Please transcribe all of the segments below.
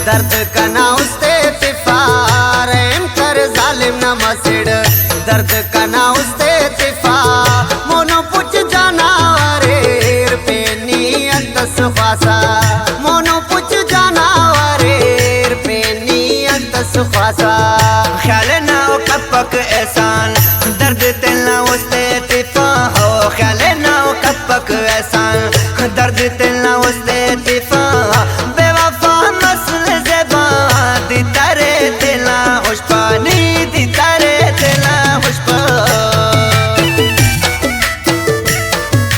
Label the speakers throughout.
Speaker 1: दर्द कना उस्ते तिफार एम कर जालिम न मसिड दर्द कना उस्ते तिफा मोनो पुच जाना रे पेनी अंतस फासा मोनो पुच जाना रे पेनी अंतस फासा ख्याल ना कपक एहसान दर्द तिलना उस्ते तिफा हो ख्याल ना कपक एहसान दर्द तिलना उस्ते तिफा बेवफा मसल ज़ेबा दी तारे तिला खुशपानी दी तारे तिला खुशपा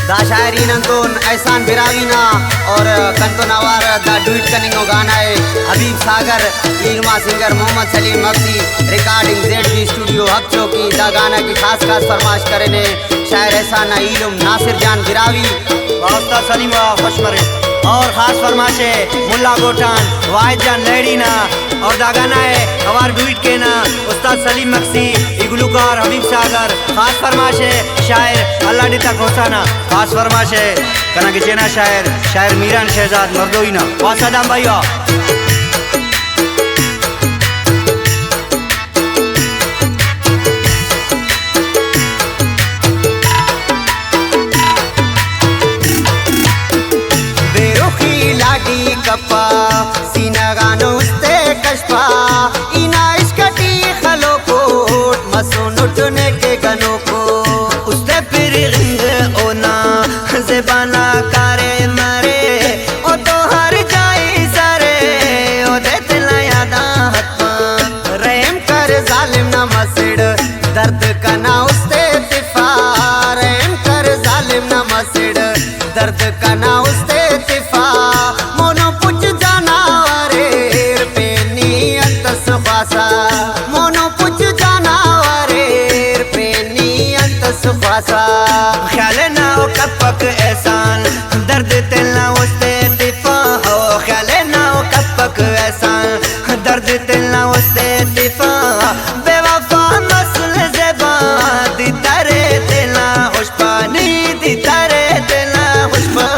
Speaker 1: दा शायरी नंदोन एहसान बिरावीना और कंतो नवार दा डुइट कनिंगो गाना है हबीब सागर लीरमा सिंगर मोहम्मद सलीम मक्सी रिकॉर्डिंग ZB स्टूडियो हक चौकी दा गाना की खास फरमाइश करे ने शायर एहसान इलम नासिर जान बिरावी वास्ता सलीम खुशमरे और खास फरमाइश है मुल्ला गोटान वाहिद जान लेडीना और दा गाना है हवार डुइट के ना उस्ताद सलीम मक्सी इगलूकार हबीब सागर खास फरमाइश है शायर अल्लाह डिता खोसाना खास फरमाइश है कना के चेना शायर मीरान शहजाद मर्दोइना वासादाम भाईया कपा सीना गानो उस्ते कशपा इना इश्कटी खलो कोट मसून उठने के गनों को उस्ते फिर रिंग ओना ज़बाना कारे मरे ओ तो हर जाई सरे ओ दे तिला यादा हत्मा रहम कर जालिम ना मसिड दर्द कना उस्ते तिफा रहम कर जालिम ना मसिड दर्द कना उस्ते तिफा मोनो पुच जाना रे पेनी अंतस फासा मोनो पुच जाना रे पेनी अंतस फासा ख्याल ना कपक एहसान दर्द तिलना उस्ते तिफा हो ख्याल ना कपक एहसान दर्द तिलना उस्ते तिफा बेवफा मसल ज़ेबा दी तारे तिला खुशपानी दी तारे तिला खुशपा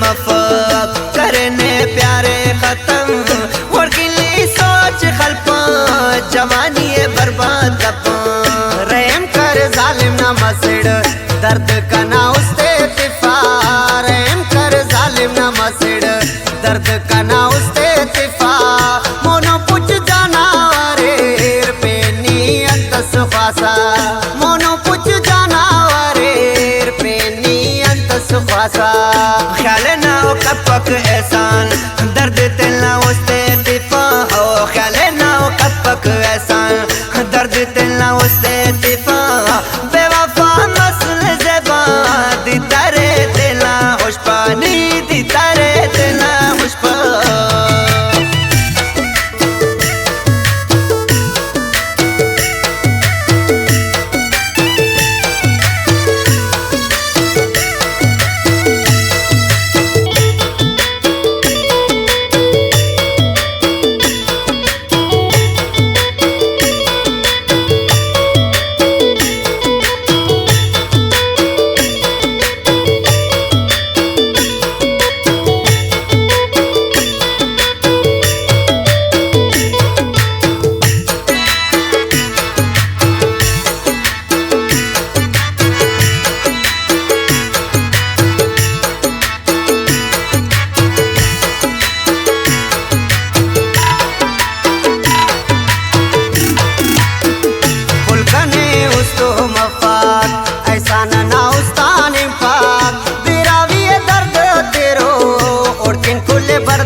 Speaker 1: मफक करने प्यारे खत्म वर्किली सोच खल्पा जवानी बर्बाद कपा रहम कर जालिम ना मसिड दर्द कना उस्ते तिफा रहम कर जालिम ना मसिड दर्द कना उस्ते तिफा मोनो पुच जाना रे पेनी अंतस फासा मोनो पुच जाना रे पेनी अंतस फासा ख्याल ना कपक एहसान दर्द तिलना उस्ते तिफा हो ख्याल ना कपक एहसान दर्द तिलना उस्ते तिफा बेवफा मसल ज़ेबा दी तारे तिला खुशपानी दी तारे तिला खुशपा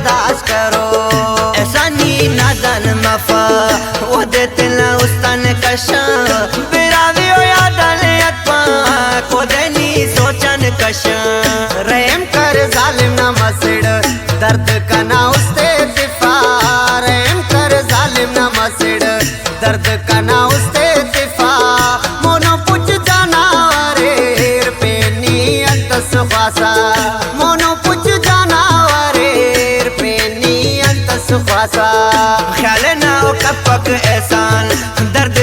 Speaker 1: बर्दाश्त करो ऐसा नी नादन मफा वो देते ना उस्तान कशा बिरावी हो यादन अत्मा को देनी सोचन कशा रहम कर जालिम ना मसड़ दर्द का ना उसते दिफा रहम कर जालिम ना मसड़ दर्द का ना उसते दिफा मोनो पुछ जाना रे पे नियत सुखासा मोनो पुछ जाना रे पे नियत सुखासा ख्याल ना हो कपक एहसान दर्द